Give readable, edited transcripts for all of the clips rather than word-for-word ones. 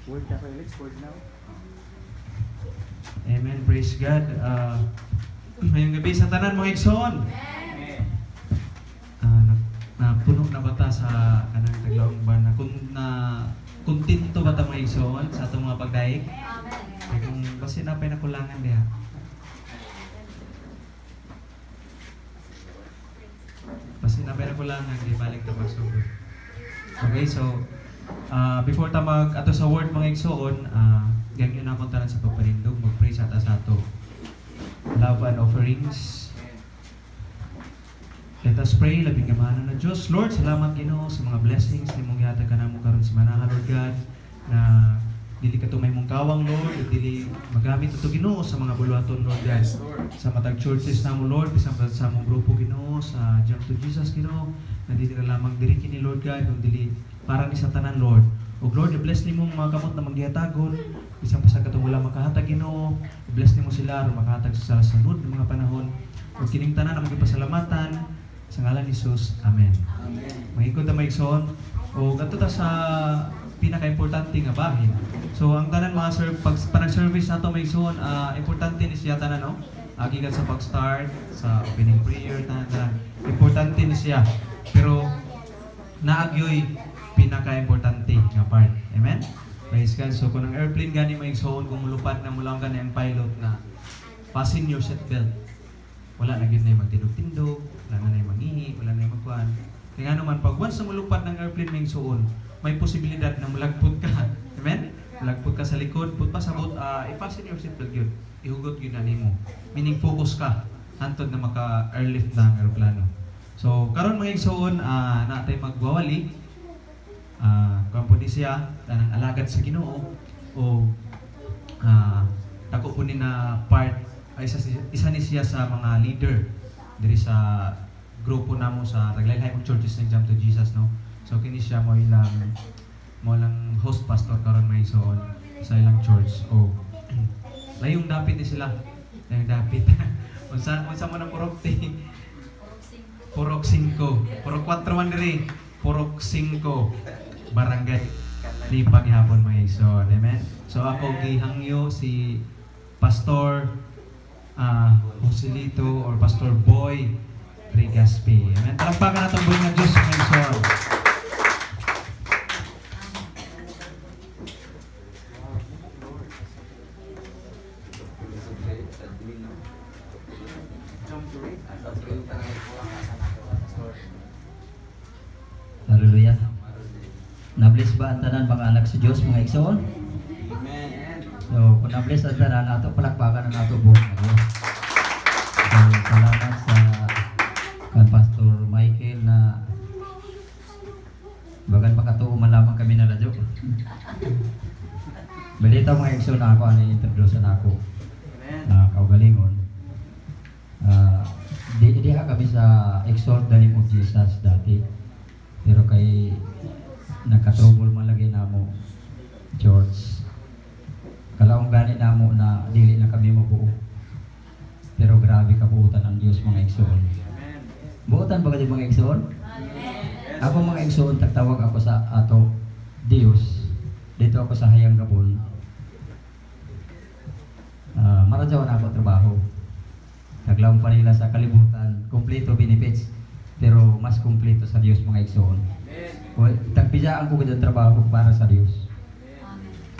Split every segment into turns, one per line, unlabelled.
Word na kayo, let's word now.
Amen, praise God. Ngayong gabi sa tanan mga igsoon. Na puno na bata sa kanang taglaong ba na kontento bata mga igsoon sa atong mga pagdaig. Kaya kung basi na pa'y nakulangan diha. Basi na pa'y nakulangan, di balik na magsugod. Okay, so before ta mag ato sa word mga igsoon, ganyan na akong tanan sa pagpanindog, mag-pray sa ato love and offerings. Let us pray, labing gamana na Diyos. Lord, salamat Ginoo sa mga blessings ni mong yata ka na mo karon sa manahan, Lord God, na dili ka tumay mong kawang, Lord, at dili magamit ito Ginoo sa mga buluhaton, Lord God. Sa matag churches na mo, Lord, bisang sa mong grupo Ginoo, sa Jump to Jesus Ginoo, na dili na lamang diri kini Lord God, kung dili para ni sa tanan, Lord. O Lord, bless ni mong mga kamot na magyatagon, isang pasag katong wala makahatag Ginoo, bless ni mo sila aron makahatag sa sunod ng mga panahon. O kining tanan na magipasalamatan sa ngalan ni Jesus. Amen.
Amen.
Mahigod na maigsoon. O ganito ta sa pinaka-importante nga bahin. So ang tanan mga panag-service nato maigsoon, importante ni siya tanan, no? Gikan sa pag-start, sa opening prayer, tanan. Importante ni siya. Pero naagyoy pinaka-importante nga part. Amen? Praise God. So kung ang airplane gani maigsoon, kung mulupad na mula gani ang pilot na fasten your seatbelt, wala na gid na yung magtindog-tindog, wala na yung mangihi, wala na yung magkuhan. Kaya nga naman, pag once na mulupad ng airplane maigsoon, may posibilidad na malagpot ka. Amen? Malagpot ka sa likod, put pa sa boat, i-fasten your seatbelt yun. Ihugot yun na nimo. Meaning focus ka, hantod na maka-airlift na ang aeroplano. So, karon mga igsoon, natay magwawali. Kung po ni siya, tanang alagad sa Ginoo, o dako po ni na part, isa ni siya sa mga leader diri sa grupo namo sa Taglaylahay og Churches ng Jump to Jesus, no. So kini siya mo ilang host pastor karon may igsoon sa ilang church. O layong dapit ni sila. Layong dapit. unsa mo na purok 5. Purok 4 man diri. Purok 5 barangay di paghapon mga igsoon. Amen. So ako gihangyo si Pastor Joselito or Pastor Boy Regaspi. Amen. Talampakan natin buhay ng Diyos mga igsoon.
Hallelujah. Na-bless ba ang tanan mga anak sa Diyos mga igsoon?
Amen.
So, kung na-bless ang tanan nato, palakpakan na nato buhay ng Diyos. So, salamat sa kan Pastor Michael na bagan makatuo man lamang kami na radyo. Balita mga igsoon na ako, ano yung introduce na ako na kaugalingon. Di kami sa exalt the name of Jesus dati. Pero kay nagka-trouble man lagi na mo George. Kalaong gani na mo na dili na kami mabuo. Pero grabe kabuutan ang Diyos mga igsoon. Buutan ba kayo mga igsoon? Ako mga igsoon, tagtawag ako sa ato Diyos. Dito ako sa Hayang Gabon. Maradyaw na ako trabaho. Naglaong pa nila sa kalibutan, kompleto benefits. Pero mas kompleto sa Diyos mga igsoon. Tagpijaan ko kaya trabaho para sa Diyos.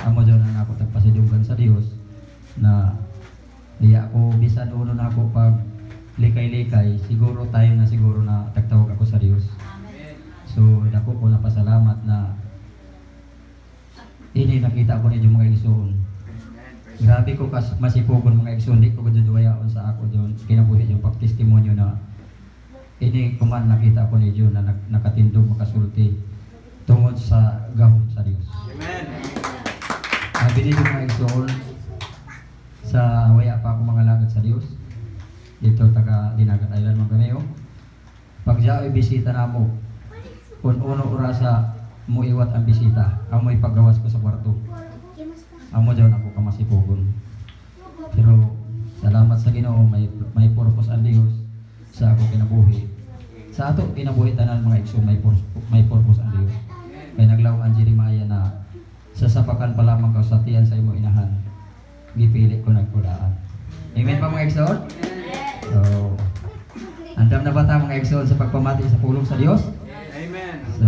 Amo dyan na ako tagpasidugan sa Diyos na iya ako bisan uno na ako pag likay-likay, siguro time na siguro na tagtawag ako sa Diyos. So dako ko napasalamat na ini nakita ko ninyo mga igsoon. Grabe ko masipogon mga igsoon, di ko duwayaon sa ako doon. Kinabuhi yung pagtestimonyo na ini kuman nakita ko ninyo na nakatindog makasulti tungod sa gahom sa Diyos.
Amen.
Bili yung mga igsoon sa waya pa ako mga lagad sa Diyos. Dito taga Dinagat Island mga kami. Pag diya ay bisita na mo, kung uno orasa mo iwat ang bisita, amoy paggawas ko sa kwarto. Amo dyan ako kamasipogon. Pero salamat sa Ginoo, may purpose ang Diyos sa ako kinabuhi. Sa ato kinabuhi tanan mga igsoon, may purpose ang Diyos. Kaya naglaw ang Jeremiah na sasapakan pa lamang kausatian sa imo inahan. Gipili ko nagkulaan. Amen ba mga igsoon? So, andam na ba ta mga igsoon sa pagpamati sa pulong sa Dios?
Amen.
So,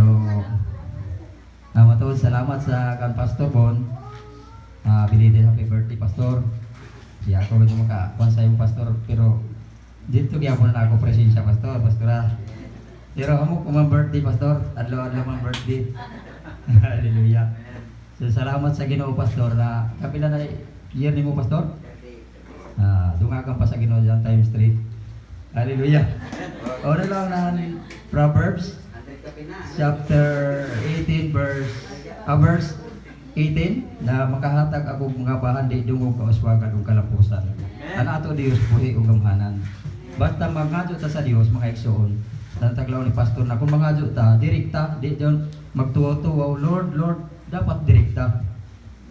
matod salamat sa kan Pastor Bon. Belated happy birthday Pastor. Di ako ito makakuan sa iyong Pastor, pero dito gyapon na ako presensya Pastor, Pastora. Pero amo ko man birthday Pastor, adlaw-adlaw man birthday. Hallelujah. So salamat sa Ginoo Pastor na kapila na year nimo Pastor. Dungagan pa sa Ginoo diyan times 3. Hallelujah. O na lang na Proverbs chapter 18 verse 18 na makahatag ako mga bahan di dungog kauswagan ug kalapusan. Ana ato Dios buhi ug gamhanan. Basta mangadyo ta sa Dios mga igsoon. Nang taglaw ni pastor na kung mangadyo ta direkta di diyon magtuo-tuo Lord dapat direkta.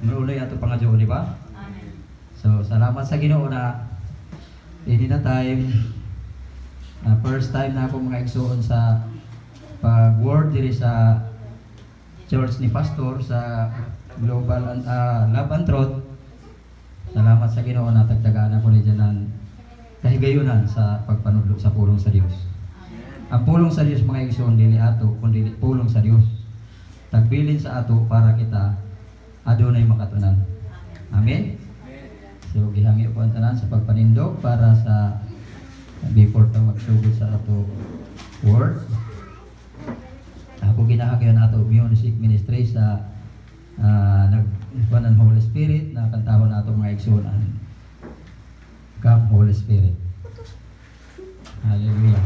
Maulay ato pangadyo di ba? Amen. So salamat sa Ginoo na ini na time first time na ako mga igsoon sa pag-word diri sa church ni pastor sa Global Love and Truth. Salamat sa Ginoo na tagtagaan ako ni diyan kahigayunan sa pagpanudlo sa pulong sa Dios. Ang pulong sa Dios mga igsoon dili ato kundi pulong sa Dios. Tagbilin sa ato para kita adunay makatunan. Amen. So gihangi ko ang tanan sa pagpanindog para sa before ta magsugod sa ato word. Ako ginahagyan ato music ministry sa nagkuhan ng Holy Spirit na kantahon nato mga igsunan. Come Holy Spirit. Hallelujah.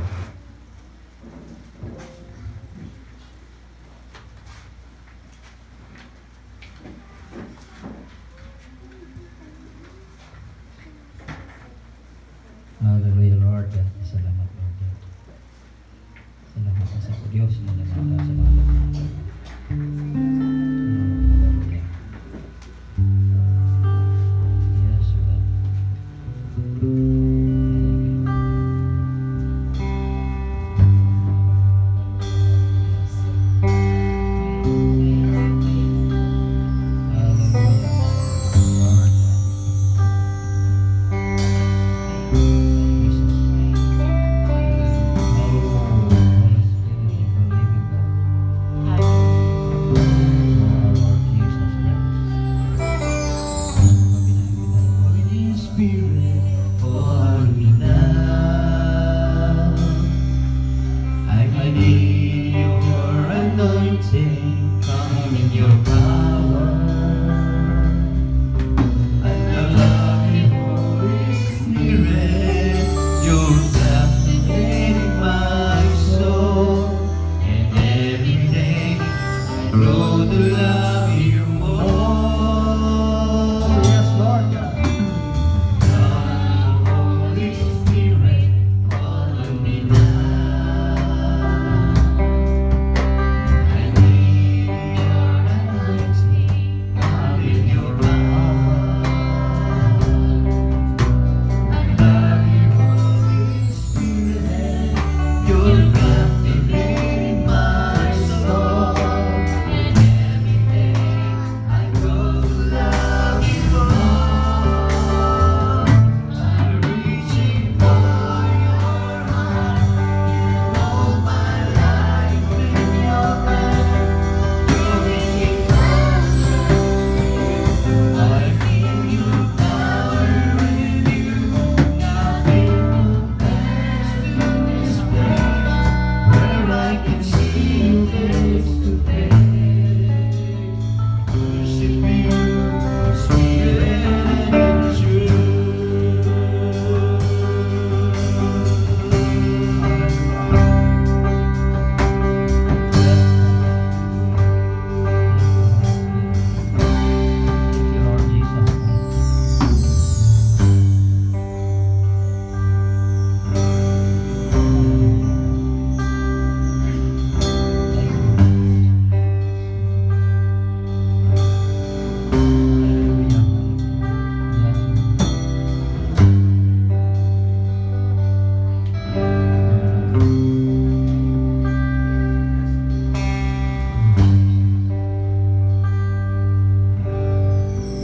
Hallelujah Lord. Salamat Lord. Salamat sa Diyos na namata sa mga Hallelujah.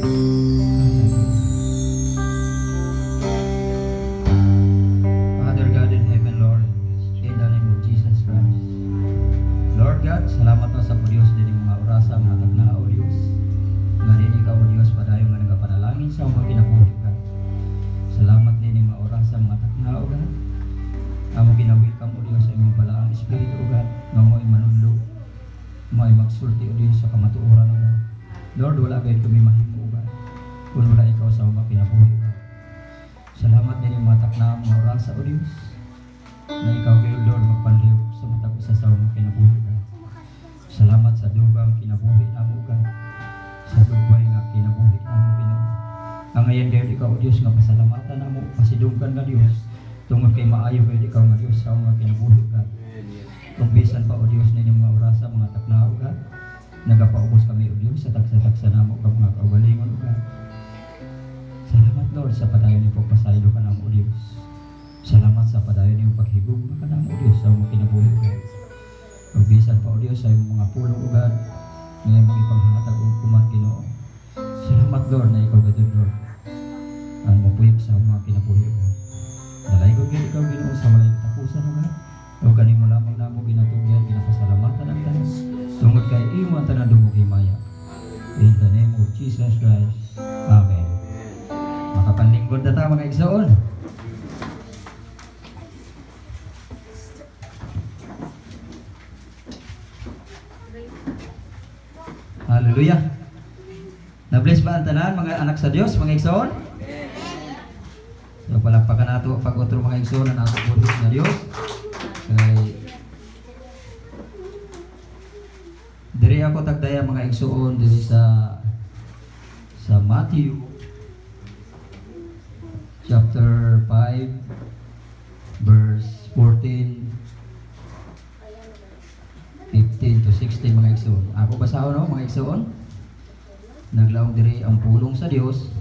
Father God in heaven, Lord, in the name of Jesus Christ. Lord God, salamat na sa Diyos din mga orasa, mga tagna o Diyos. Nga din ikaw o Diyos, padayon nga nagapanalangin sa mga kinabuhi ka. Salamat din mga orasa, mga tagna o God. Amo ginawikam o Diyos sa imong balaang Espiritu o God, nga mo'y manunlo, mo'y magsulti o Diyos sa kamatuoran o God. Lord, wala kayo kami mahimo o God, kung wala ikaw sa mga kinabuhi ka. Salamat din yung mga takna mga orasa o Diyos, na ikaw kayo Lord magpanliw sa mata ko sa mga kinabuhi ka. Salamat sa dugang kinabuhi na mo God, sa dugay nga kinabuhi na mo Ginoo. Ang ngayon kayo ikaw o Diyos nga pasalamatan na mo, pasidungkan nga Diyos, tungod kay maayo kayo ikaw nga Diyos sa mga kinabuhi ka. Kung bisan pa o Diyos na mga orasa, mga takna o God, nagapaubos kami o Diyos sa taksa-taksa na mo ka mga kaugalingon o God. Salamat Lord sa padayon niyo pagpasaylo ka na mo o Diyos. Salamat sa padayon niyo paghigugma ka na mo o Diyos sa mga kinabuhi ka. Pagbisan pa o Diyos sa iyong mga pulong o God, ngayon mong ipanghatag o kumat Ginoo. Salamat Lord na ikaw gadun Lord. Ang mapuyok sa mga kinabuhi ka. Dalay ko gid ikaw Ginoo sa walay tapusan o God. O kanin mo lamang na mo ginatugyan, ginapasalamatan ang tanan. Tungod kay imo ang tanan dumog himaya. In the name of Jesus Christ. Amen. Makapanlingkod na tayo mga igsoon. Hallelujah. Na-bless ba ang tanan mga anak sa Dios, mga igsoon? So palakpakan nato pag-otro mga igsoon na nato po na Dios. Kay diri ako tagdaya mga igsoon diri sa Matthew chapter 5 verse 14 15 to 16 mga igsoon. Ako basahon no mga igsoon. Naglaong diri ang pulong sa Dios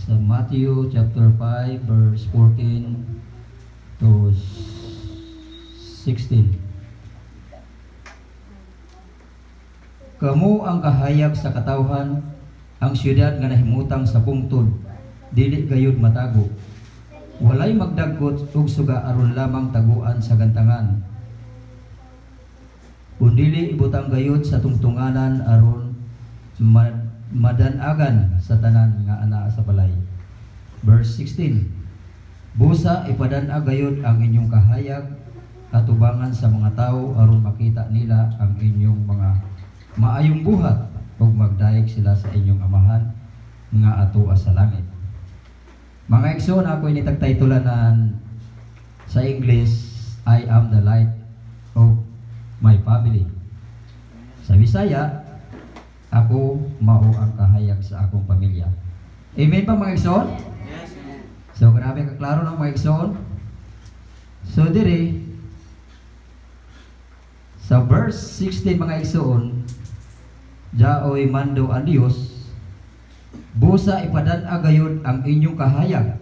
sa Matthew chapter 5 verse 14 to 16. Kamu ang kahayag sa katawhan, ang siyudad nga nahimutang sa bungtod, dili gayud matago. Walay magdagkot ug suga aron lamang taguan sa gantangan. Undili ibutang gayud sa tungtunganan aron madanagan sa tanan nga anaa sa balay. Verse 16. Busa ipadan-ag gayud ang inyong kahayag at tubangan sa mga tao aron makita nila ang inyong mga maayong buhat ug magdayeg sila sa inyong amahan nga atoa sa langit. Mga igsoon, ako ini tagtaytulanan sa English, I am the light of my family. Sa Bisaya, ako mao ang kahayag sa akong pamilya. Amen pa mga igsoon?
Yes.
So grabe ka klaro ng mga igsoon. So diri sa verse 16 mga igsoon, Jaoy mando ang Dios, busa ipadan-ag gayud ang inyong kahayag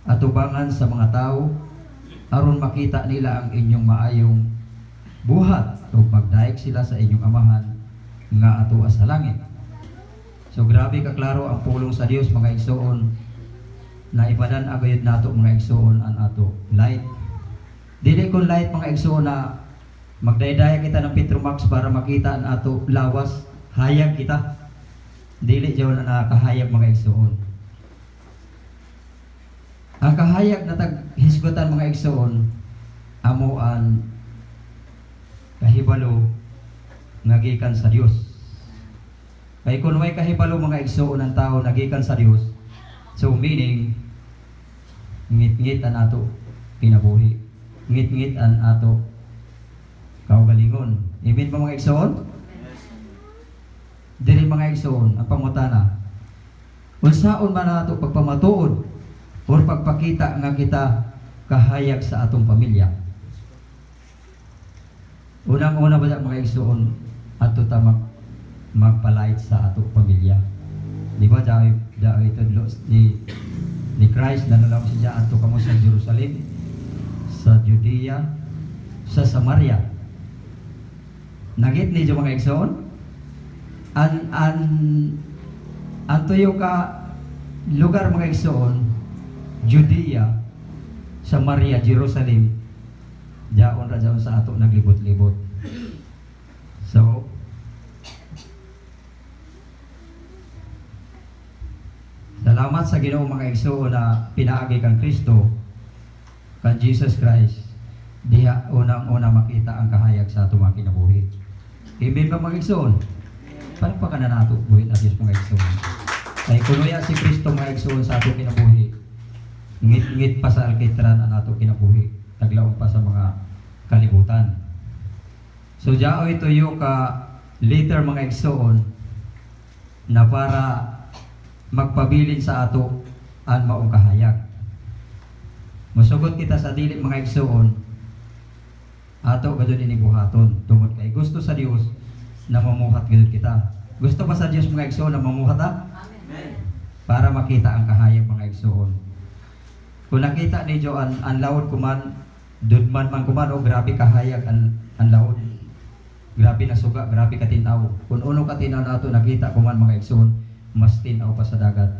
at tubangan sa mga tao aron makita nila ang inyong maayong buhat ug magdaig sila sa inyong amahan nga atoa sa langit. So grabe ka klaro ang pulong sa Dios mga igsoon na ipadan-ag gayud nato mga igsoon ang ato light. Dili kon light mga igsoon na magdaydaya kita ng Petromax para makita ang ato lawas, hayag kita. Dili jaw na nakahayag mga igsoon. Ang kahayag na taghisgotan mga igsoon amo ang kahibalo nga gikan sa Dios. Kay kun way kahibalo mga igsoon ang tao nagikan sa Dios, so meaning ngit-ngit ang ato kinabuhi. Ngit-ngit ang ato kaugalingon. Amen ba mga igsoon? Dili mga igsoon, ang pangutana. Unsaon man nato pagpamatuod o pagpakita nga kita kahayag sa atong pamilya? Unang-una ba mga igsoon ato ta magpalait sa atong pamilya? Di ba daw ito ni Christ na nalaw siya ato kamo sa Jerusalem, sa Judea, sa Samaria. Nagit ni mga igsoon? An ang tuyo ka lugar mga igsoon, Judea, Samaria, Jerusalem, diaon ra diaon sa ato naglibot-libot. So, salamat sa Ginoo mga igsoon na pinaagi kang Kristo, kang Jesus Christ, diha unang-una makita ang kahayag sa ato mga kinabuhi. Amen ba mga igsoon? Palakpakan na nato buhi na Diyos mga igsoon. Kay kunuya si Kristo mga igsoon sa ato kinabuhi, ngit-ngit pa sa alkitran ang ato kinabuhi, taglaong pa sa mga kalibutan. So diao ito yung ka later mga igsoon na para magpabilin sa ato ang maong kahayag. Musugot kita sa dili mga igsoon, ato gadon ini buhaton tungod kay gusto sa Dios na mamuhat gadon kita. Gusto ba sa Dios mga igsoon na mamuhat ha?
Amen.
Para makita ang kahayag mga igsoon. Kung nakita ni Jo ang laod kuman, dudman man kuman o grabe kahayag ang laod. Grabe na suga, grabe katinaw. Kung uno katinaw nato nakita kuman mga igsoon, mas tinaw pa sa dagat.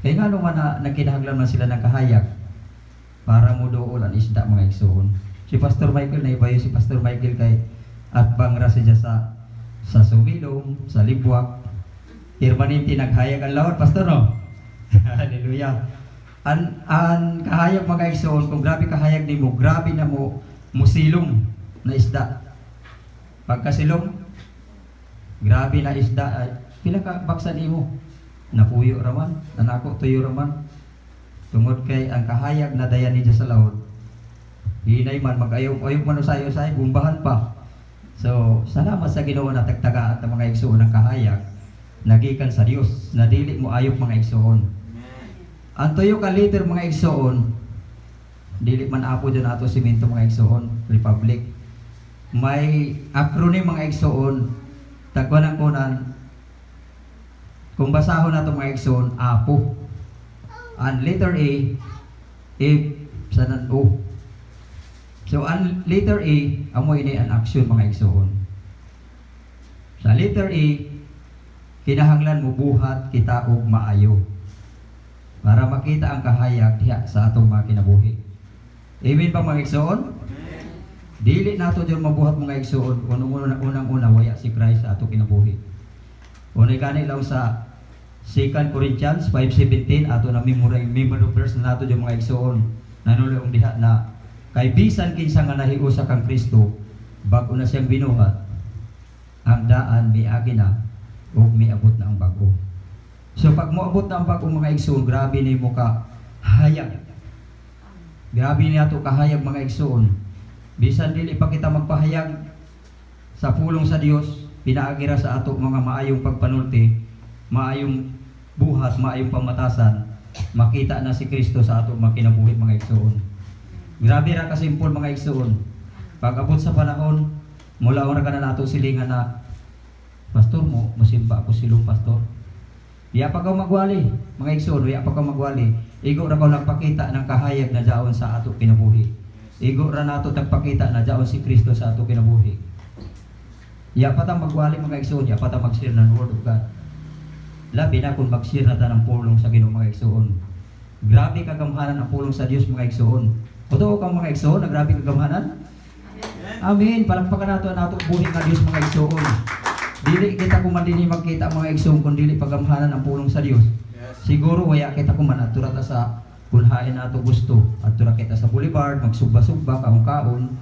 Kaya nga naman na nagkinahanglan man sila ng kahayag para mo doon ang isda mga igsoon. Si Pastor Michael, naibayo si Pastor Michael kay at bangra siya sa Sumilong, sa Libwak. Permanente naghayag ang laod, Pastor, no? Hallelujah. Ang kahayag mga igsoon, kung grabe kahayag nimo, grabe na mo musilong na isda. Pagkasilong, grabe na isda, pila ka baksa nimo? Napuyo raman, nanako tuyo raman. Tungod kay ang kahayag na dayan niya sa laod, hinay man, mag-ayok-ayok man usayo-usayo, bumbahan pa. So, salamat sa Ginoo na tagtagaan ng mga igsoon ng kahayag, nagikan sa Dios, na dili mo ayok mga igsoon. Ang tuyo ka liter mga igsoon, dili man apo dyan ato simento mga igsoon, Republic. May acronym mga igsoon, tagwan ang kunan, kung basahon nato mga igsoon, apo. Ang letter A, if, sanan O. So, ang letter A, amo ini ang action mga igsoon. Sa letter A, kinahanglan mo buhat kita og maayo para makita ang kahayag diha sa atong mga kinabuhi. Amen pa mga igsoon? Dili nato diyon mabuhat mga igsoon unang-una waya si Christ sa atong kinabuhi. Unay gani lang sa 2 Corinthians 5:17 ato na memory verse na nato diyon mga igsoon. Nanulong diha na kay bisan kinsa nga nahiusa kang Kristo bag-o na siyang binuhat, ang daan miagi na ug miabot na ang bag-o. So pag moabot na ang bag-o mga igsoon, grabe ni mo ka hayag. Grabe ni ato kahayag mga igsoon. Bisan dili pa kita magpahayag sa pulong sa Dios, pinaagira sa ato mga maayong pagpanulti, maayong buhat, maayong pamatasan, makita na si Kristo sa ato mga kinabuhi mga igsoon. Grabe ra kasimpol mga igsoon. Pag abot sa panahon, mula ora ka na nato silingan na, Pastor mo, musimba ako silong pastor. Diya pa ka magwali, mga igsoon, diya pa ka magwali. Igo ra ka nagpakita ng kahayag na daon sa ato kinabuhi. Igo ra nato tagpakita na daon si Kristo sa ato kinabuhi. Diya pa ta magwali mga igsoon, diya pa ta mag-share ng word of God. Labi na kung mag-share na ta ng pulong sa Ginoo mga igsoon. Grabe kagamhanan ang pulong sa Dios mga igsoon. Totoo kang mga igsoon, na grabe kagamhanan? Amen. Palakpakan nato ang buhi nga Dios mga igsoon. Dili kita kuman dinhi magkita mga igsoon kung dili pagamhanan ang pulong sa Dios. Siguro waya kita kuman adtura ta sa kunhain nato gusto. Adtura kita sa boulevard, magsugba-sugba kaon-kaon.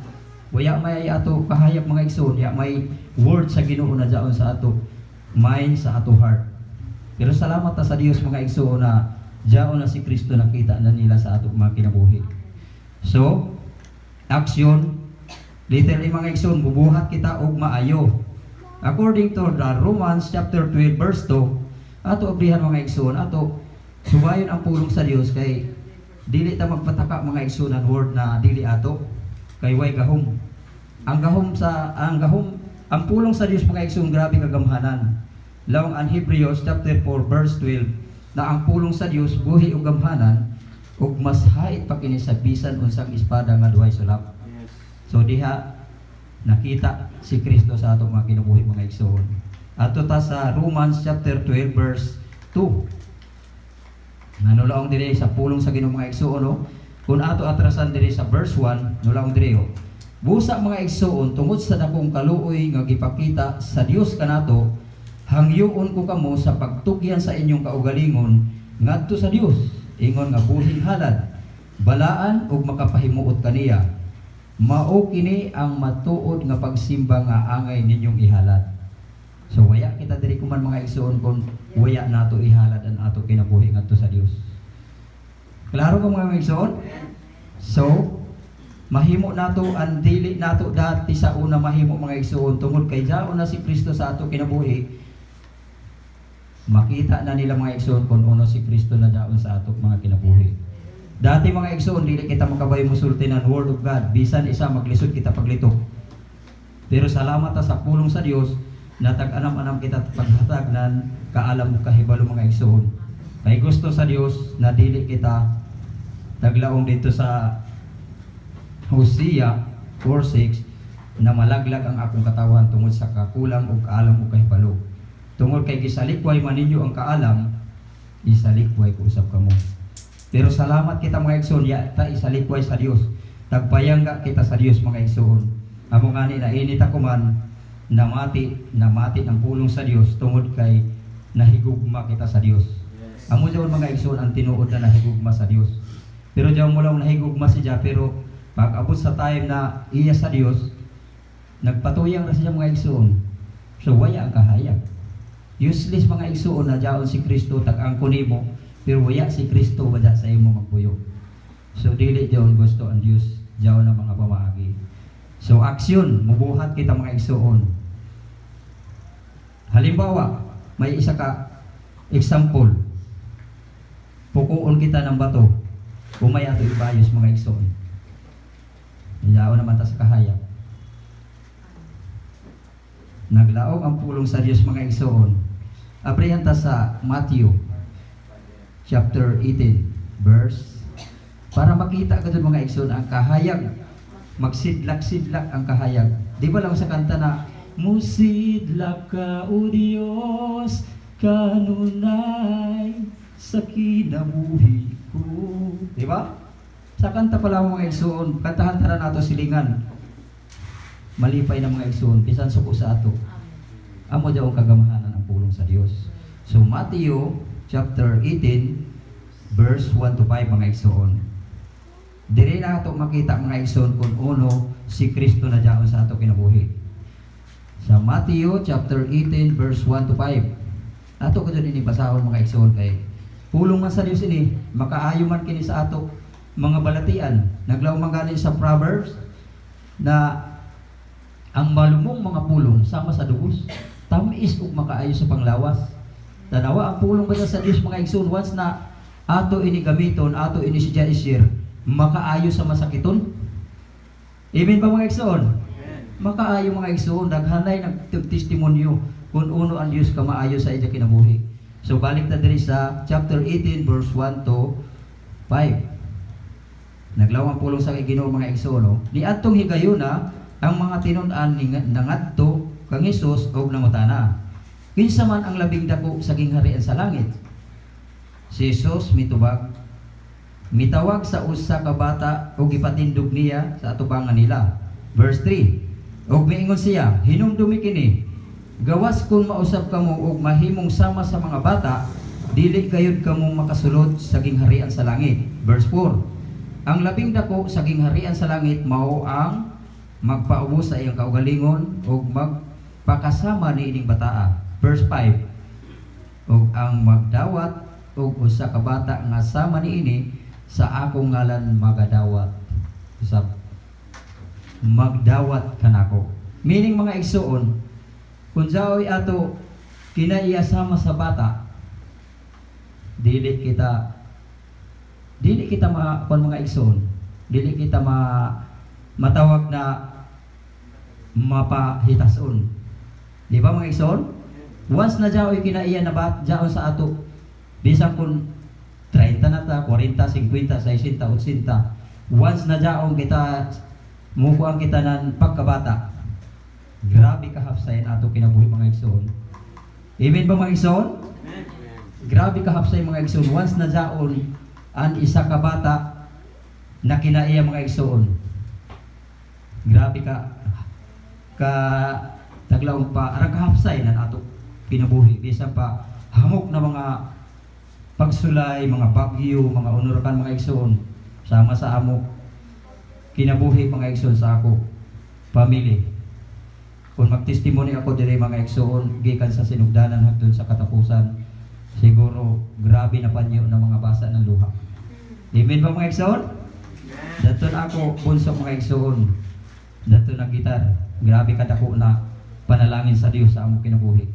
Waya may ato kahayag mga igsoon, ya may word sa Ginoo na daon sa ato mind, sa ato heart. Pero salamat ta sa Dios mga igsoon na diaon na si Kristo nakita na nila sa ato mga kinabuhi. So, action, literally mga igsoon, bubuhat kita og maayo. According to the Romans chapter 12 verse 2, ato abrihan mga igsoon, ato subayon ang pulong sa Dios kay dili ta magpataka mga igsoon ang word na dili ato kay way gahom. Ang pulong sa Dios mga igsoon grabe kagamhanan. Laong ang Hebrews chapter 4 verse 12 na ang pulong sa Dios buhi ug gamhanan ug mas hait pa kini sa bisan unsang espada nga duhay sulap. So diha nakita si Kristo sa atong mga kinabuhi mga igsoon. Ato ta sa Romans chapter 12 verse 2. Nanulaong dire sa pulong sa Ginoo mga igsoon no. Kung ato atrasan dire sa verse 1, nulaong dire oh. Busa mga igsoon tungod sa dakong kaluoy nga gipakita sa Dios kanato, hangyoon ko kamo sa pagtugyan sa inyong kaugalingon ngadto sa Dios, ingon nga buhing halad, balaan ug makapahimuot kaniya. Mao kini ang matuod nga pagsimba nga angay ninyong ihalad. So waya kita diri kuman mga igsoon kon waya nato ihalad ang ato kinabuhi ngadto sa Dios. Klaro ko mga igsoon? So mahimo nato ang dili nato dati sa una mahimo mga igsoon tungod kay jaon na si Kristo sa ato kinabuhi. Makita na nila mga igsoon kung uno si Kristo na jaon sa ato mga kinabuhi. Dati mga igsoon dili kita makabayo musulti ng word of God bisan isa maglisod kita paglitok. Pero salamat ta sa pulong sa Dios natag-anam-anam kita paghatag nan kaalam ug kahibalo mga igsoon. Kay gusto sa Dios na dili kita taglaong dito sa Hosea 4:6 na malaglag ang akong katawan tungod sa kakulang ug kaalam ug kahibalo. Tungod kay gisalikway man ninyo ang kaalam, isalikway ko usab kamo. Pero salamat kita mga igsoon, ta isalikway sa Dios. Tagpayangga kita sa Dios mga igsoon. Amo ngani na init ako man namati ng pulong sa Dios tungod kay nahigugma kita sa Dios. Amo jud mga igsoon ang tinuod na nahigugma sa Dios. Pero diyan mo lang nahigugma siya pero pag abot sa time na iya sa Dios, nagpatuyang na siya mga igsoon. So waya ang kahayag. Useless mga igsoon na jaon si Kristo tag-angko nimo, pero waya si Kristo wala sa imo magpuyo. So dili jaon gusto ang Dios jaon na mga pamaagi. So aksyon, mubuhat kita mga igsoon. Halimbawa, may isa ka example. Pukuon kita ng bato. Umay ato ibayos mga igsoon. Iyaw naman ta sa kahayag. Naglaog ang pulong sa Dios mga igsoon. Abrihan ta sa Matthew chapter 18 verse para makita ka dun mga igsoon ang kahayag. Magsidlak-sidlak ang kahayag. Di ba lang sa kanta na musidlak ka o Dios kanunay sa kinabuhi ko. Di ba? Sa kanta pala mga igsoon, kantahan tara nato silingan. Malipay na mga igsoon, bisan suko sa ato. Amo daw ang kagamahanan ng pulong sa Dios. So Matthew chapter 18 verse 1 to 5 mga igsoon. Diri na ato makita mga igsoon kung uno si Kristo na diaon sa ato kinabuhi. Sa Matthew chapter 18 verse 1 to 5. Ato ko dyan basahon mga igsoon kay pulong man sa Dios ini, makaayo man kini sa ato mga balatian. Naglaw man galing sa Proverbs na ang malumong mga pulong sama sa dugos, tamis ug makaayo sa panglawas. Tanawa ang pulong ba sa Dios mga igsoon once na ato ini gamiton, ato ini siya isir, makaayo sa masakiton. Amen ba mga igsoon? Makaayo mga igsoon, daghanay nagtestimonyo kung uno ang Dios ka maayo sa iya kinabuhi. So balik ta diri sa chapter 18 verse 1 to 5. Naglaw ang pulong sa Ginoo mga igsoon, no? Ni adtong higayuna ang mga tinun-an nangadto kang Hesus og nangutana. Kinsa man ang labing dako sa gingharian sa langit? Si Hesus mitawag sa usa ka bata ug ipatindog niya sa atubangan nila. Verse 3. Og miingon siya, hinumdumi kini. Gawas kun mausab kamo og mahimong sama sa mga bata, dili gayud kamo makasulod sa gingharian sa langit. Verse 4. Ang labing dako sa gingharian sa langit mao ang magpaubos sa iyang kaugalingon ug magpakasama niining bataa. Verse 5. Ug ang magdawat ug usa ka bata nga sama niini sa akong ngalan magadawat. Usab magdawat kanako. Meaning mga igsoon, kung jaoy ato kinaiya sama sa bata, dili kita mga igsoon, dili kita matawag na mapahitason. Di ba mga igsoon? Once na jaoy kinaiya na jaon sa ato, bisan kun 30 na ta, 40, 50, 60, 80, once na jaon kita, mukuang kita ng pagkabata, grabe kahapsayan ato kinabuhi mga igsoon. Amen ba mga igsoon? Grabe kahapsay mga igsoon. Once na jaon ang isa ka bata na kinaiya mga igsoon. Grabe ka taglaong pa arang kahapsay na ato kinabuhi. Bisan pa hamok na mga pagsulay, mga bagyo, mga unurakan mga igsoon. Sama sa amok kinabuhi mga igsoon sa ako pamilya. Kung magtestimony ako diri mga igsoon gikan sa sinugdanan hangtod sa katapusan, siguro grabe na panyo ng mga basa ng luha. Amen ba mga igsoon? Daton ako bunso mga igsoon. Daton ang gitar. Grabe kadako na panalangin sa Dios sa among kinabuhi.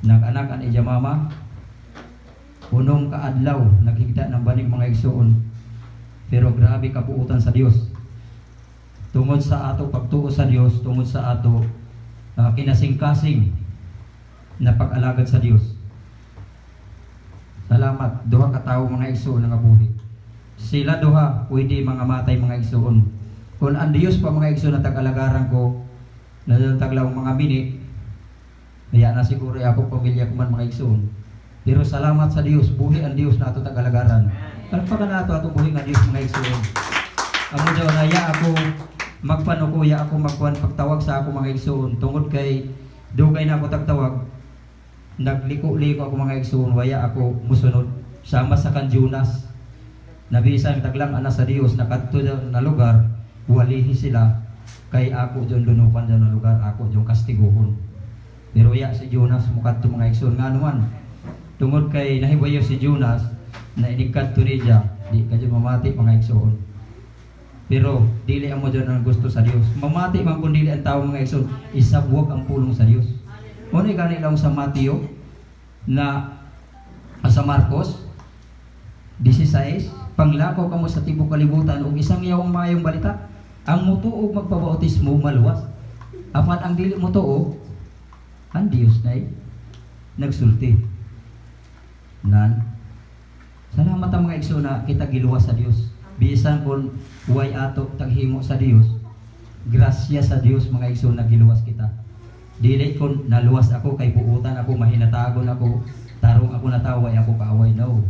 Nag-anak an iya mama. Unong kaadlaw naghigda ng banig mga igsoon. Pero grabe kabuutan sa Dios. Tungod sa ato pagtuo sa Dios, tungod sa ato kinasing-kasing na pag-alagad sa Dios. Salamat, duha ka tawo mga igsoon nga buhi. Sila duha pwede mga matay mga igsoon. Kung ang Dios pa mga igsoon na tag-alagaran ko, na taglaw mga mini, kaya na siguro ako pamilya ko man mga igsoon. Pero salamat sa Dios, buhi ang Dios na ato tag-alagaran. Palpakan na ato buhi nga Dios mga igsoon. Amo daw na ya ako magpanukuya ako magkuhan pagtawag sa ako mga igsoon tungod kay dugay na ako tagtawag. Nagliko-liko ako mga igsoon, waya ako musunod sama sa kan Jonas. Nabisan taglang ana sa Dios nakadto na lugar, walihi sila kay ako diyon lunupan diyon na lugar, ako diyon kastiguhon. Pero ya si Jonas mukadto mga igsoon nga naman. Tungod kay nahibayo si Jonas na inikadto niya, di kadyo mamati mga igsoon. Pero dili amo diyon ang gusto sa Dios. Mamati man kun dili ang tawo mga igsoon, isabwag ang pulong sa Dios. Ano gani lang sa Mateo na sa Marcos 16, panglakaw kamo sa tibok kalibutan ug isang yawang maayong balita, ang mutuo magpabautismo maluwas. Apan ang dili mutuo, ang Dios nay nagsulti. Nan salamat ang mga igsoon na kita giluwas sa Dios. Bisan kung huway ato taghimo sa Dios, grasya sa Dios mga igsoon na giluwas kita. Dili kung naluwas ako kay buutan ako, mahinatagon ako, tarong ako na tao, way ako kaaway. No.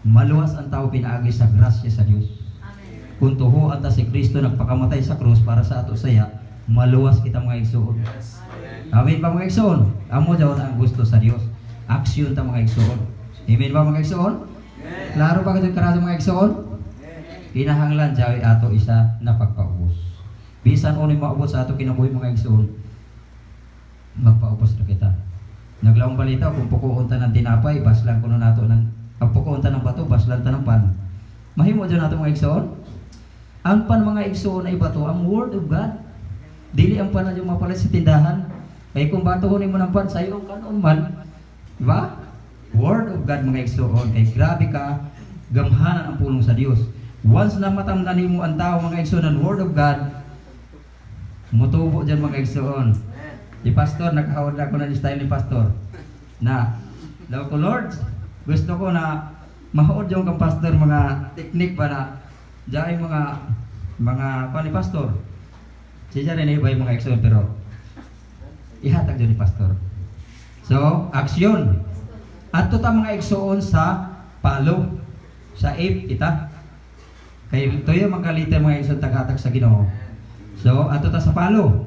Maluwas ang tao pinaagi sa grasya sa Dios. Amen. Kung tuho anta si Kristo nagpakamatay sa krus para sa ato saya, maluwas kita mga igsoon. Amen ba mga igsoon? Amo daw ang gusto sa Dios. Aksyon ta mga igsoon. Amen ba mga igsoon? Klaro ba kadto karado mga igsoon? Kinahanglan jawi ato isa na pagpaubos. Bisan unoy maubos sa ato kinabuhi mga igsoon, magpaubos na kita. Naglawang balita kung pukuon ta ng tinapay, baslan kuno nato ng pukuon ta ng bato, baslan ta ng pan. Mahimo dyan nato mga igsoon. Ang pan mga igsoon ay bato, ang word of God. Dili ang pan na yung mapalit sa tindahan. Kaya kung batuhonin mo ng pan sa iyong kanon man, diba? Word of God mga igsoon. Kaya grabe ka, gamhanan ang pulong sa Dios. Once na matamdanin mo ang tao mga igsoon ng word of God, mutubo dyan mga igsoon. Di pastor, nakahawad ako na style ni pastor. Na, daw ko Lord, gusto ko na mahood yung kang pastor mga teknik ba na dahil mga pa ni pastor. Siya rin iba'y mga igsoon pero ihatag dyan ni pastor. So, aksyon. At ito mga igsoon sa palo. Sa ape, kita. Kaya ito yung mga kaliter mga igsoon taghatag sa Ginoo. So, ato ta sa palo.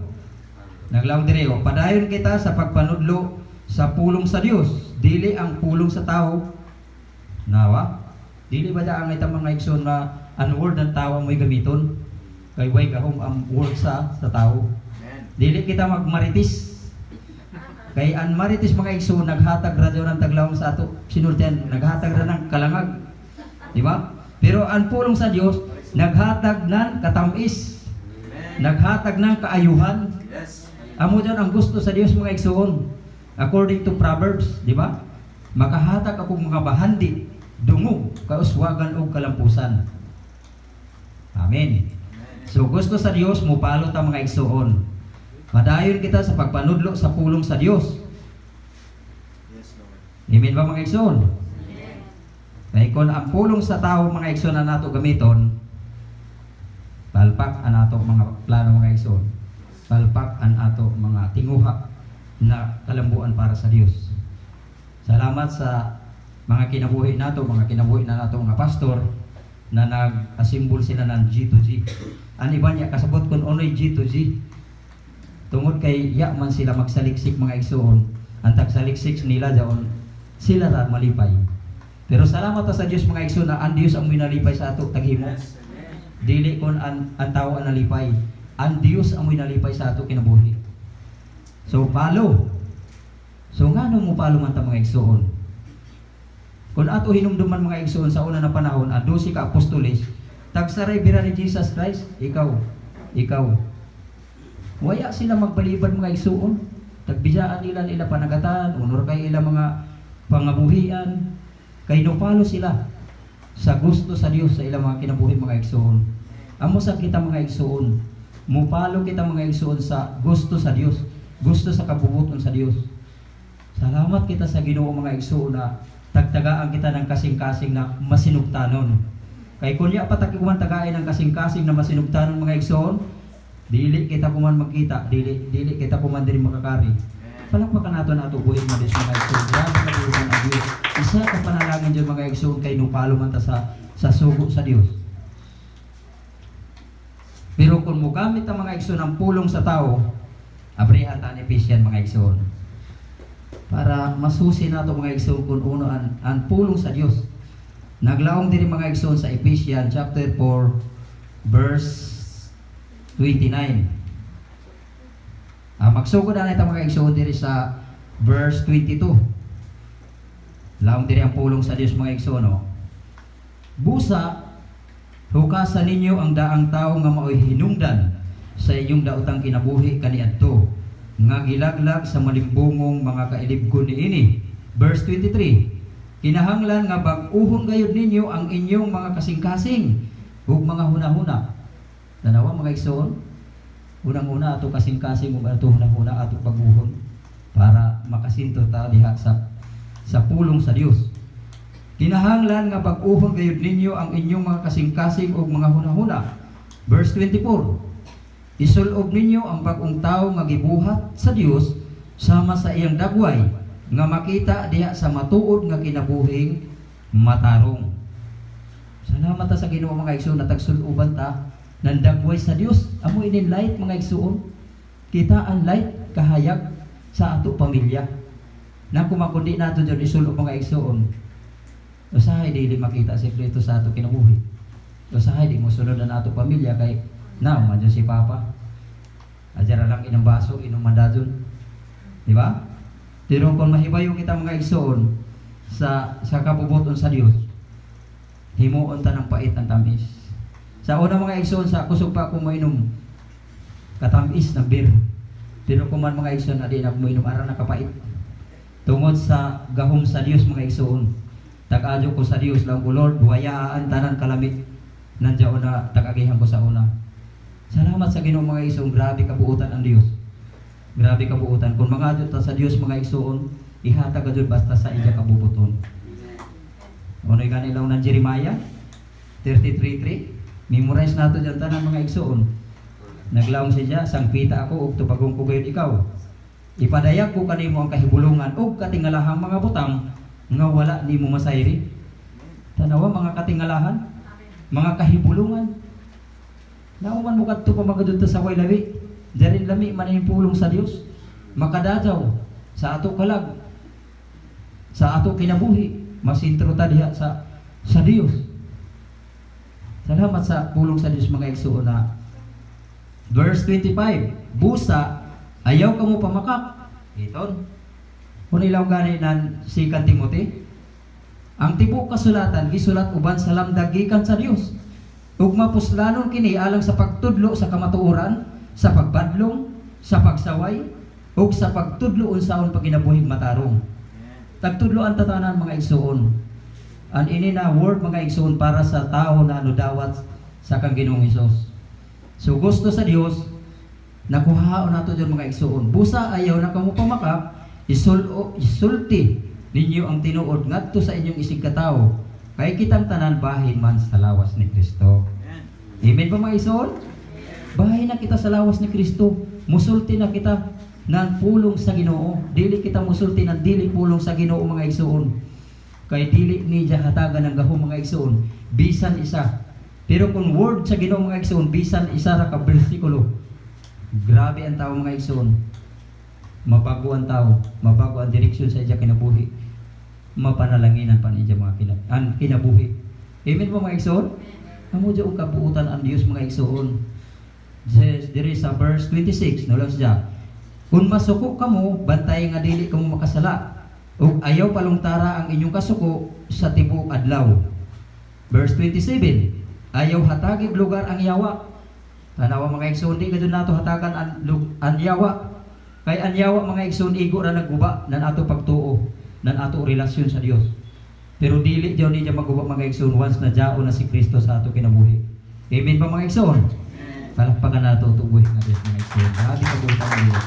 Naglawang dire, padayon kita sa pagpanudlo sa pulong sa Dios, dili ang pulong sa tao. Nawa? Dili ba ang itang mga igsoon na ang word ng tao mo'y gamiton? Kay way gahom ang word sa tao. Dili kita magmaritis. Kay ang maritis mga igsoon naghatag ra ng taglawang sa ato sinultian, naghatag ra ng kalangag. Di ba? Pero ang pulong sa Dios naghatag ng katamis. Naghatag ng kaayuhan. Amo dyan ang gusto sa Dios mga igsoon. According to Proverbs, di ba? Makahatag ako mga bahandi, dungog, kauswagan o kalampusan. Amen. So gusto sa Dios, mupalo ta mga igsoon. Padayon kita sa pagpanudlo sa pulong sa Dios. Amen ba mga igsoon? Kaya kung ang pulong sa tao mga igsoon na nato gamiton, palpak ang nato mga plano mga igsoon. Palpak ang ato mga tinguha na kalambuan para sa Dios. Salamat sa mga kinabuhi nato, mga kinabuhi na nato mga pastor na nag-assemble sila ng G2G. Ang iba niya kasabot kung unoy G2G. Tungod kay man sila magsaliksik mga igsoon. Ang tagsaliksik nila daon sila ra malipay. Pero salamat ta sa Dios mga igsoon na ang Dios ang minalipay sa ato taghimo. Dili kon ang tao ang nalipay. Ang Dios ang minalipay sa ato kinabuhi. So palo. So ngano mo palo man ta mga igsoon? Kung ato hinumduman mga igsoon sa una na panahon, ang 12 ka apostoles, tagsaray bira ni Jesus Christ, ikaw. Waya sila magbalibad mga igsoon. Tagbisaan nila panagatan, unor kay ila mga pangabuhian. Kay nupalo sila sa gusto sa Dios sa ilang mga kinabuhi mga igsoon. Amo sa kita mga igsoon, mupalo kita mga igsoon sa gusto sa Dios, gusto sa kabubuton sa Dios. Salamat kita sa Ginoo mga igsoon na tagtagaan kita ng kasing-kasing na masinugtanon. Kay kunya patakiwan tagain ng kasing-kasing na masinugtanon mga igsoon, dili kita kuman magkita, dili kita kuman diri makakari. Palakpakan nato na ato buhig mga Diyos mga igsoon. Grabe ka buhig ng Diyos. Isa ka panalangin dyan mga igsoon kay nupalo man ta sa sugo sa Diyos. Pero kung mugamit ang mga igsoon ng pulong sa tao, abrihan ta ni Ephesians mga igsoon. Para masusi nato mga igsoon kung uno ang pulong sa Dios. Naglaong diri mga igsoon sa Ephesians chapter 4 verse 29. Magsugod na ita mga igsoon diri sa verse 22. Laong diri ang pulong sa Dios mga igsoon no. Busa hukasan ninyo ang daang tawo nga maoy hinungdan sa inyong daotang kinabuhi kaniadto nga gilaglag sa malimbungong mga kailibgon niini. Verse 23. Kinahanglan nga bag-uhon gayud ninyo ang inyong mga kasing-kasing ug mga hunahuna. Tanawa mga igsoon, unang-una ato kasing-kasing ug ato hunahuna ato pag-uhon para makasinto ta diha sa pulong sa Dios. Kinahanglan nga bag-uhon gayud ninyo ang inyong mga kasing-kasing ug mga hunahuna. Verse 24. Isulob ninyo ang bagong tawo nga gibuhat sa Dios sama sa iyang dagway nga makita diha sa matuod nga kinabuhing matarong. Salamat ta sa Ginoo mga igsoon na tagsuloban ta ng dagway sa Dios. Amo inin light mga igsoon. Kita ang light kahayag sa ato pamilya. Na kumakundi nato dyan isulob mga igsoon. Usahay di makita sekreto sa ato kinabuhi. Usahay di mo sunod na ato pamilya kay madyan si Papa. Adyan lang inang baso, inong mandadyon. Di ba? Pero kung mahibayo kita mga igsoon sa kabubuton sa Dios, himuon ta ng pait ang tamis. Sa una mga igsoon, sa kusog pa ako mainom katamis ng beer. Pero kung man mga igsoon, adi na mainom ara na kapait. Tungod sa gahom sa Dios mga igsoon, tag-adyo ko sa Dios lang ko Lord, buhayaan tanan kalamit nandiyan na tag-agihan ko sa una. Salamat sa Ginoo mga igsoon, grabe kabuutan ang Dios. Grabe kabuutan. Kung mga adyo ta sa Dios mga igsoon, ihatag adyo basta sa iya kabubuton. Unoy kanilaw ng Jeremiah 33:3. Memorize nato dyan tanan mga igsoon. Naglaom siya, sangpita ako ug tupagong ko gayud ikaw. Ipadayag ko kanimo ang kahibulungan ug katingalahang mga butang nga wala nimo masayri. Tanawa mga katingalahan, mga kahibulungan. Nauman mo kadto pamagadto sa way labi. Dirin lami man ang pulong sa Dios. Makadadaw sa ato kalag. Sa ato kinabuhi, masintro ta diha sa Dios. Salamat sa pulong sa Dios mga igsoon na verse 25. Busa ayaw kamo pamakak. Iton. Kung ilaw gani nan si Timothy, ang tibuok kasulatan gisulat uban sa lamdag gikan sa Dios. Ug mapuslanon kini alang sa pagtudlo sa kamatuoran, sa pagbadlong, sa pagsaway, ug sa pagtudlo unsaon paginabuhing matarong. Tagtudlo ang tatanan mga igsoon. An ini na word mga igsoon para sa tao na dawat sa kang Ginoong Hesus. So gusto sa Dios nakuhaon nato diyon mga igsoon. Busa ayaw na kamo pamakak, isulti ninyo ang tinuod ngadto sa inyong isig katawo. Kay kitang tanan bahin man sa lawas ni Kristo. Amen ba mga igsoon? Bahin na kita sa lawas ni Kristo. Musulti na kita. nan pulong sa Ginoo. Dili kita musulti nan dili pulong sa Ginoo mga igsoon. Kay dili ni diya hatagan ng gahom mga igsoon, bisan isa. Pero kung word sa Ginoo mga igsoon, bisan isa ra ka bersikulo. Grabe ang tao mga igsoon. Mabago ang tao, mabago ang direksyon sa iya kinabuhi. Mapanalanginan pa niya mga kinabuhi. Amen po mga igsoon? Amo diya ang kabuutan ang Dios mga igsoon. There is a verse 26, no lang siya. Kung masuko kamo, bantay nga dili kamo makasala. Ug ayaw palungtara ang inyong kasuko sa tibuok adlaw. Verse 27, ayaw hatagig lugar ang yawa. Tanawa mga igsoon, di kadto nato hatagan ang yawa. Kay ang yawa mga igsoon igo ra nagguba nan ato pagtuo, nan ato relasyon sa Dios. Pero dili diyo ni maguba mga igsoon once na jao na si Kristo sa ato kinabuhi. Amen ba mga igsoon? Palakpakan nato tubuhi nga Dios mga igsoon. Grabe kabutan ng Dios.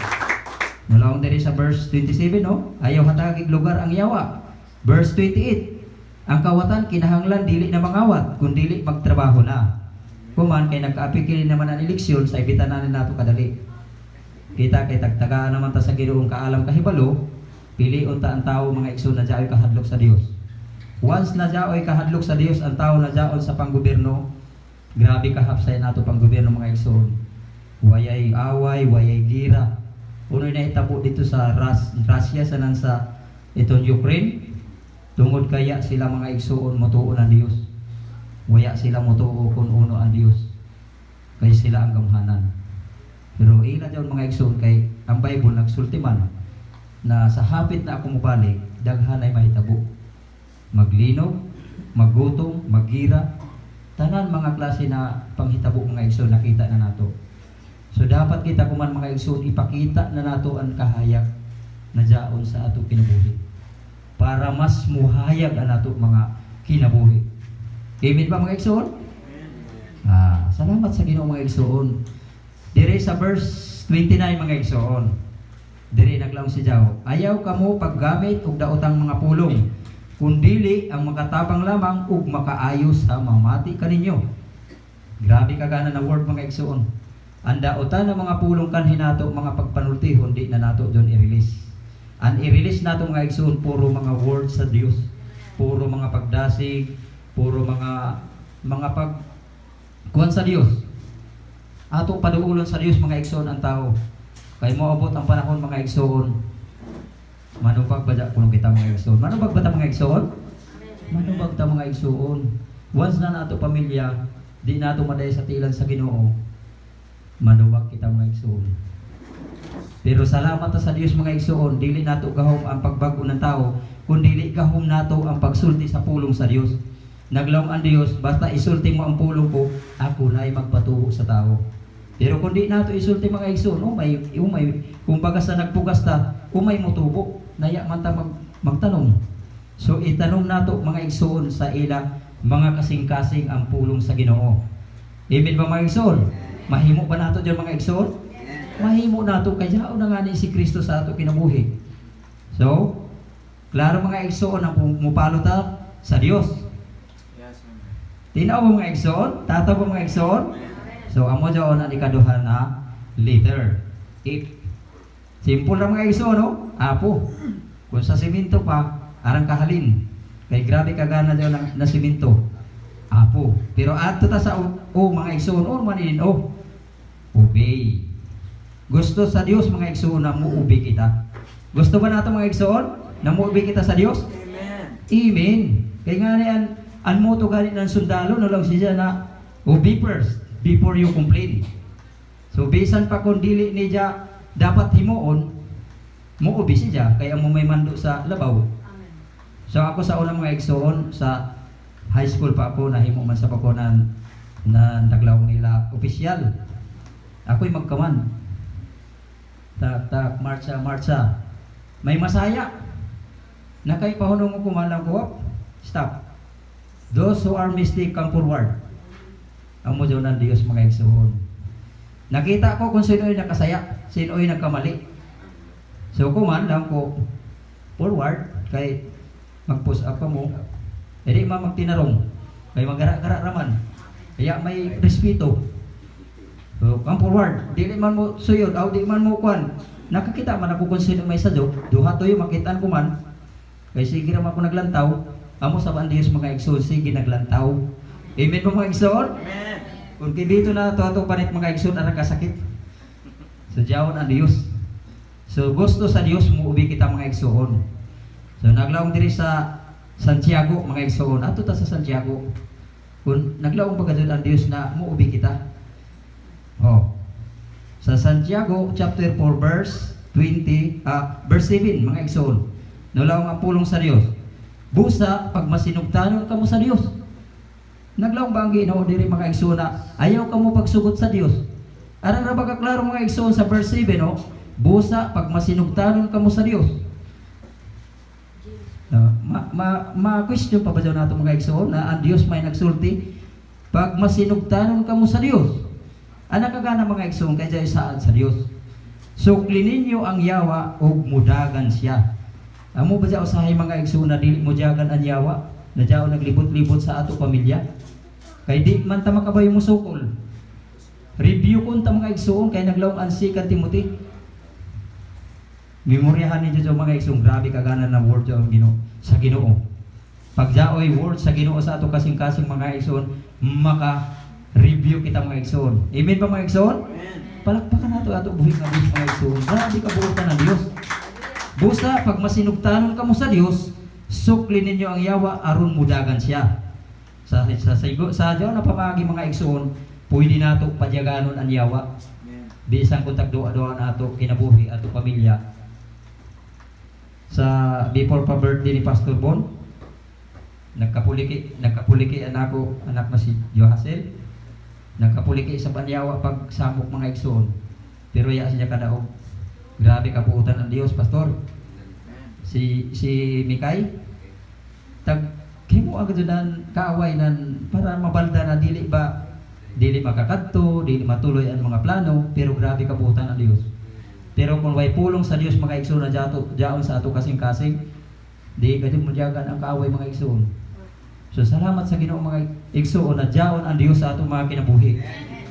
Nulaong diri sa verse 27, no? Ayaw hatagig lugar ang yawa. Verse 28, ang kawatan kinahanglan dili na mangawat, kun dili magtrabaho na. Kuman kay nagkaapikili naman ang eleksyon sa ibitanan nato kadali. Kita kay tagtagaan naman ta sa Ginoong kaalam kahibalo, pili unta ang tao mga igsoon na jaoy kahadlok sa Dios. Once na jaoy kahadlok sa Dios ang tao na jaon sa panggobyerno, grabe kahapsay nato panggobyerno mga igsoon. Wayay away, wayay gira. Unoy na hitabo dito sa Russia sa nansa itong Ukraine. Tungod kaya sila mga igsoon motuo ng Dios. Waya sila motuo kung uno ang Dios. Kay sila ang gamhanan. Pero ila dyan mga igsoon kay ang Bible nagsulti man na sa hapit na ako mubalik, daghan ay mahitabo. Maglinog, maggutom, maggira, tanan mga klase na panghitabo mga igsoon nakita na nato. So dapat kita kuman mga igsoon ipakita na nato ang kahayag na jaon sa ato kinabuhi para mas muhayag ang ato mga kinabuhi. Amen ba mga igsoon? Salamat sa Ginoo mga igsoon. Dire sa verse 29 mga igsoon. Dire naglaom si Jao. Ayaw kamo paggamit og daotang mga pulong, kundili ang makatabang lamang ug makaayos sa mamati kaninyo. Grabe kagana na word mga igsoon. Ang daotan ng mga pulong kanhi nato mga pagpanultihon di na nato diyon i-release. Ang i-release nato mga igsoon puro mga words sa Dios, puro mga pagdasig, puro mga kuwan sa Dios. Ato paduulon sa Dios mga igsoon ang tao. Kay moabot ang panahon mga igsoon. Manubag ba kuno kita mga igsoon? Manubag ba ta mga igsoon? Manubag ta mga igsoon. Once na nato pamilya, di nato maday sa tilan sa Ginoo. Manubag kita mga igsoon. Pero salamat sa Dios mga igsoon, dili nato gahom ang pagbago ng tao, kundi dili gahom nato ang pagsulti sa pulong sa Dios. Naglaom ang Dios, basta isulti mo ang pulong ko, ako na ay magpatubo sa tao. Pero kung di nato isulti mga igsoon, umay, kung baga sa nagpugas ta, umay motubo, naya man ta magtanong. So itanong nato mga igsoon sa ila, mga kasing-kasing ang pulong sa Ginoo. Amen ba mga igsoon? Mahimo ba nato diyan mga igsoon? Mahimo nato kaya na nga ni si Kristo sa ato kinabuhi. So, klaro mga igsoon ang mupalo ta sa Dios. Tinaw mo mga igsoon? Tataw mo mga igsoon? So, amo dyan ang ikaduhan na letter. If. Simple na mga igsoon, no? Apo. Kung sa siminto pa, arang kahalin. Kay grabe kagana dyan na siminto. Apo. Pero ato ta sa mga igsoon, manin, obey. Gusto sa Dios mga igsoon na muubay kita. Gusto ba nato mga igsoon na muubay kita sa Dios?
Amen.
Amen. Kaya nga ang moto galing ng sundalo, lang siya na obey first before you complain. So bisan pa kung dili niya dapat himuon, muubay siya kaya mo may mando sa labaw. So ako sa unang mga igsoon sa high school pa ako nahimo man sa pakunan na naglaw nila opisyal. Ako'y magkaman. Tak, marcha. May masaya. Nakay pahunong ko man ko, stop. Those who are mistake come forward. Amo dyan ng Diyos mga igsoon. Nakita ko kung sino'y nakasaya, sino'y nagkamali. So kuman lang ko forward, kay mag-push up ka mo, hindi magtinarong, kay magara-gara raman. Kaya may respeto. So come forward, di man mo suyod, di man mo kwan, nakakita man ako kung sino may sadyo, duha toyo makitaan ko man. Kay sige ra man ako naglantaw, amo sa Dios mga igsoon, sige naglantaw. Amen po mga igsoon.
Amen.
Kung kay dito na to panit mga igsoon ara kasakit. So diawon ang Dios. So gusto sa Dios muubi kita mga igsoon. So naglaong diri sa Santiago mga igsoon, ato ta sa Santiago. Kung naglaong pagkadto ang Dios na muubi kita. Oh. Sa Santiago chapter 4 verse 7 mga igsoon. Nulaong ang pulong sa Dios. Busa pag masinugtanon kamo sa Dios. Naglaong ba ang Ginoo diri mga igsoon na ayaw kamo pagsugot sa Dios. Arang ra ba kaklaro mga igsoon sa verse 7 no? Busa pag masinugtanon kamo sa Dios. Ma-question pa ba dyan nato mga igsoon na ang Dios may nagsulti pag masinugtanon kamo sa Dios. Anak kagana mga igsoon kay dyan saan sa Dios. Sukli ninyo ang yawa ug mudagan siya. Amo ba dyan usahay mga igsoon na dili mudagan ang yawa na dyan naglibot-libot sa ato pamilya. Kay di man ta makabayo mo sukol. Review kun ta mga igsoon kay naglaong ang 2 Timothy. Memoryahan ninyo sa mga igsoon, grabe kagana na word sa Ginoo. Pag jaoy word sa Ginoo sa ato kasing-kasing mga igsoon, maka-review kita mga igsoon. Amen ba mga igsoon? Palakpakan nato ato buhi nga Dios mga igsoon. Grabe kabuotan ng Dios. Busa pag masinugtanon kamo sa Dios, sukli ninyo ang yawa aron mudagan siya. Sa diyo na pamagi mga igsoon, pwede nato padyaganon ang yawa. Bisang kontak doa-doa nato kinabuhi ato pamilya. Sa before pa birthday ni Pastor Bon, nagkapuliki anak na si Johasel. Nagkapuliki sa panyawa pag samok mga igsoon. Pero ya siya kadaog. Grabe kabuutan ng Dios, Pastor. Si Mikay tag kimo agad dan kaaway nan para mabalda na dili makakadto, dili matuloy ang mga plano, pero grabe kabuutan ng Dios. Pero kung way pulong sa Dios mga igsoon na diaon sa ato kasing-kasing, di gadi mo diyagan ang kaaway mga igsoon. So salamat sa Ginoo mga igsoon na diaon ang Dios sa ato mga kinabuhi.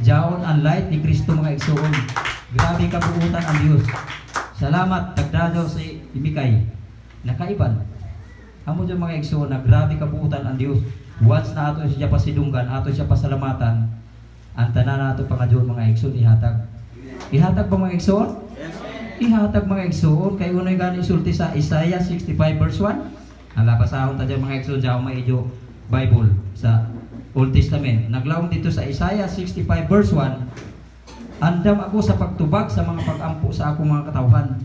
Diaon ang light ni Kristo mga igsoon. Grabe kabuutan ang Dios. Salamat tagdadaw si Mikay. Nakaiban. Amo diyan mga igsoon na grabe kabuutan ang Dios. Once na ato siya pasidunggan, ato siya pasalamatan, ang tanan nato pangadyon mga igsoon ihatag. Ihatag ba mga igsoon? Ihatag mga igsoon kay unoy gani sulti sa Isaiah 65 verse 1. Ala basahon ta diyan mga igsoon sa maijo Bible sa Old Testament. Naglaom dito sa Isaiah 65 verse 1. Andam ako sa pagtubag sa mga pag-ampo sa akong mga katawhan.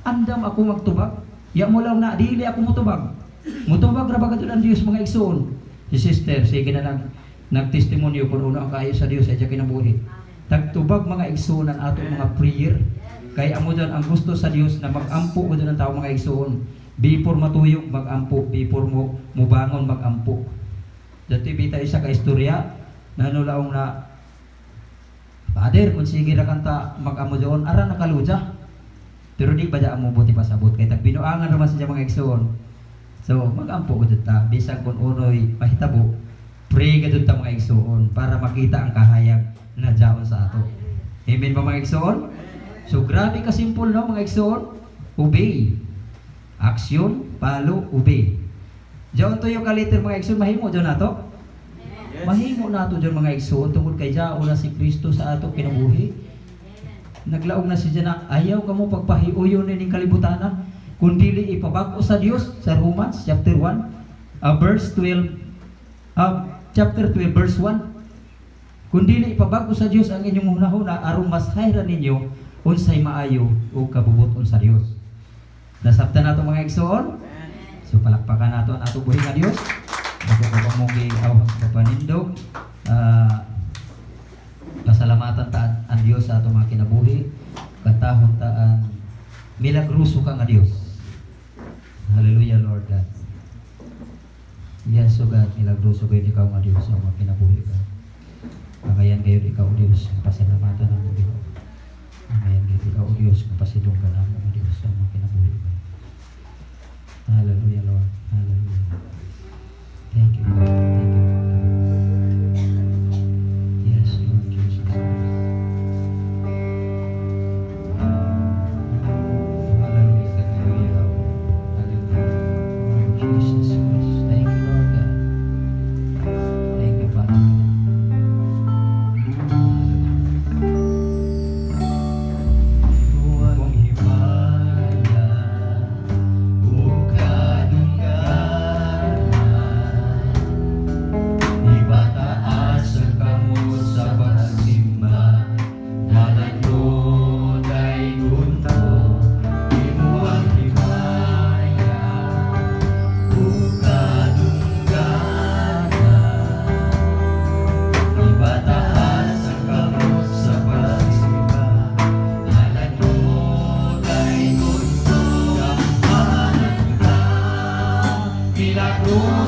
Andam ako magtubag. Ya mo lang na dili ako mutubag. Mutubag ra ba kadto ang Dios mga igsoon. Si sister sige na nagtestimonyo kung uno ang kaayo sa Dios sa iya kinabuhi. Tagtubag mga igsoon ang atong mga prayer. Kay amo dyan ang gusto sa Dios na mag-ampo mo dyan ang tao mga igsoon. Before matuyog mag-ampo, before mo mubangon mag-ampo. Dito bita isa ka istorya na nulaong na Father, kung sige ra kanta mag-amo dyan, ara nakaluja. Pero di ba dyan mo buti pasabot kay tagbinuangan naman sa mga igsoon. So mag-ampo ko dyan ta, bisang kung unoy mahitabo, pray ka dyan ta mga igsoon para makita ang kahayag na dyan sa ato. Amen ba mga igsoon? So grabe ka simple no mga igsoon. Obey. Action, follow, obey. Diyon to yung kaliter mga igsoon, mahimo dyan nato? Yes. Mahimo nato dyan mga igsoon tungkol kay Diao na si Kristo sa ato kinabuhi. Naglaog na si Diyan na ayaw ka mo pagpahiuyon ning kalibutan na kundili ipabag-o sa Dios sa Romans chapter 1 verse 12 chapter 12 verse 1. Kundili ipabag-o sa Dios ang inyong hunahuna aron mas hayran ninyo unsay maayo o kabubuton sa Dios. Nasabtan nato mga igsoon. So palakpakan nato ang ato buhi nga Dios. Ako papamugi papanindog. Pasalamatan ta ang Dios sa ato mga kinabuhi. Katahon ta ang milagruso ka nga Dios. Hallelujah Lord God. Yes, so God, milagruso kayo ikaw nga Dios sa mga kinabuhi ka. Kagayan kayo ikaw Dios. Pasalamatan ang Dios. Ngayon dito ikaw, O Diyos, kapasidong ka namin, O Diyos, sa mga kinabuhi ko. Hallelujah, Lord. Hallelujah. Thank you, God. Thank you, Lord. Yes, Lord Jesus Christ.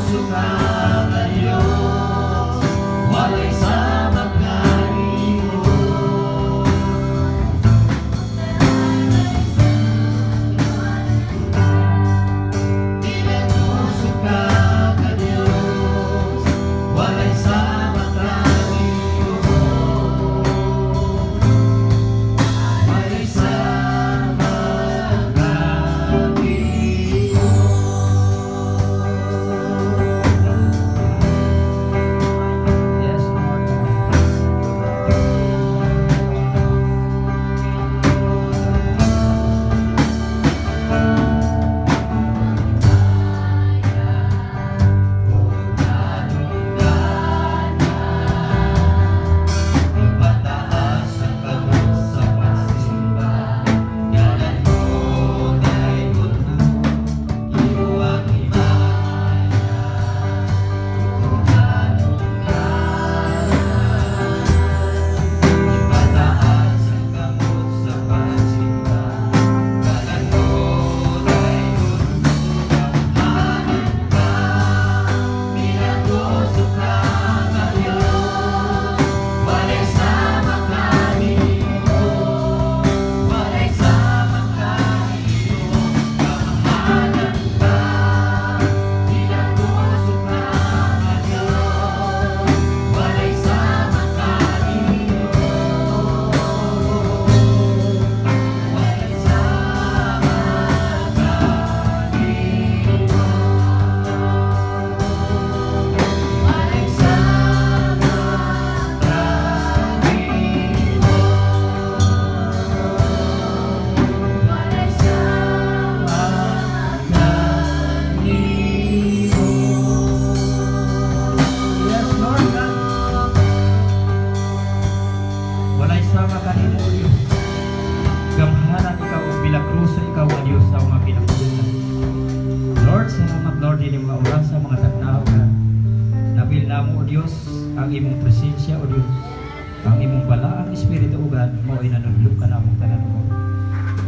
puso ka na Diyos, walay sama kanimo. Ilang puso ka na Diyos, walay sama kanimo. Walay sama kanimo. Yes, Lord. Ipataas ang kamot sa pagsisimba, ngalan mo na'y mundo, iyong himaya. Ipataas ang kamot sa pagsisimba, ngalan mo na'y mundo, hanap ka, minagoso ka na Diyos, walay sama kanimo, walay sama kanimo, kamahalan ka, minagoso ka na Diyos, walay sama kanimo, walay sama kanimo. Walay sama kanimo. Walay sama kanimo. Yes, Lord God. Walay sama kanimo, O Diyos. Gamhanan ikaw o bilagrusa ikaw, O Diyos, sa mga pinagpunan. Lord, salamat, Lord, din yung mga oras sa mga tagnaw ka. Napil na mo, O Diyos, ang imong presensya, O Diyos. Ang imong balaang Espiritu, O God, mo ay nanunlog ka namong tanan mo.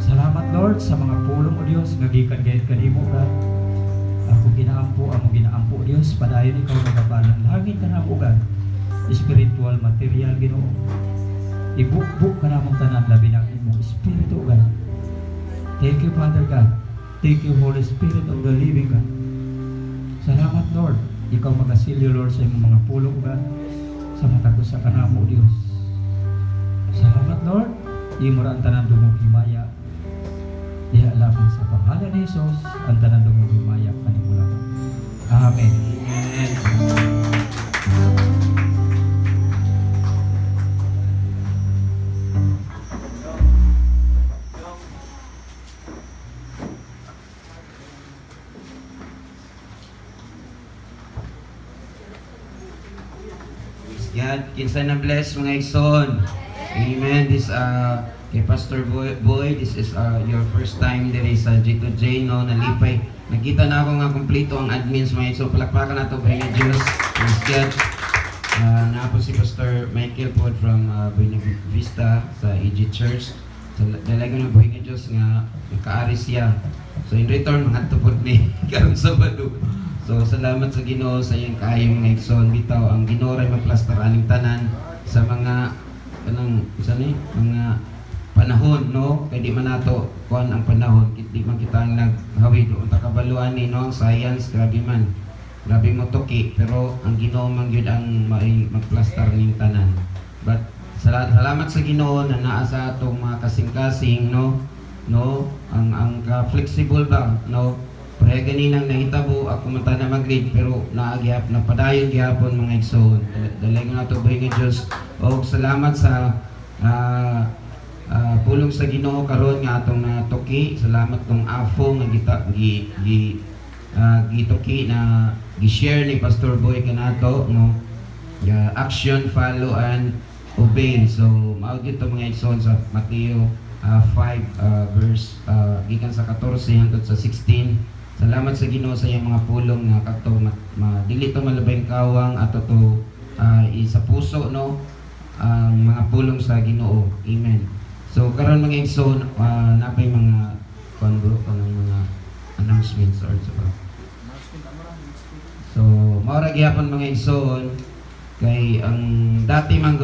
Salamat, Lord, sa mga pulong, O Diyos, ngagikan gayet kanimo, O God. Ako ginaampo, amo ginaampo, O Diyos, padayon ikaw nagabalang langit ka namo, O God. Spiritual, material, Ginoo. Ibukbuk ka namong tanan, labi ng imong Espiritu, O God. Thank you, Father God. Thank you, Holy Spirit of the living God. Salamat, Lord. Ikaw magasilyo, Lord, sa imong mga pulong, God, sa matagos sa kanamo, Diyos. Salamat, Lord. Imo ra ang tanan dumong himaya. Diya lamang sa pangalan ni Jesus, ang tanan dumong himaya kanimo lamang. Amen.
God, kinsa na bless mga igsoon. Amen. This kay Pastor Boy, this is your first time there sa Jito J, no, nalipay. Nakita na ako nga kompleto ang admins mga igsoon. Palakpakan na ito, Buhay nga Diyos. Praise God. Napo si Pastor Michael po from Buena Vista sa EG Church. Dalaga ng Buhay nga Diyos nga nakaari siya. So in return, mga tupod ni karong Sabado. So salamat sa Ginoo sa iyang kaayong mga igsoon. Bitaw ang Ginoo ray magplastar aning tanan sa mga kanang mga panahon, no, kay di man nato kuan ang panahon, di man kita ang naghawid unta kabaluan ni, no, science grabe man, grabe mo toki, pero ang Ginoo man gyud ang magplastar ning tanan. But salamat sa Ginoo na naa sa atong mga kasing-kasing, no, ang ka-flexible ba, no. Pero ganinang nahitabo ako mata na mag-read, pero naagihap na padayon gihapon mga igsoon. Dalay nga nato Buhay nga Diyos. O salamat sa pulong sa Ginoo karon nga atong natuki. Salamat tong afo nga gituki na gi-share ni Pastor Boy kanato, no. Action, follow and obey. So mao gyud to mga igsoon sa Mateo 5 verse gikan sa 14 hangtod sa 16. Salamat sa Ginoo sa iyang mga pulong nga kadto dili to malabayng kawang ato to isa puso, no, ang mga pulong sa Ginoo. Amen. So karon mga igsoon, napay mga kanang mga announcements or so. So maura gyapon mga igsoon kay ang dati man gud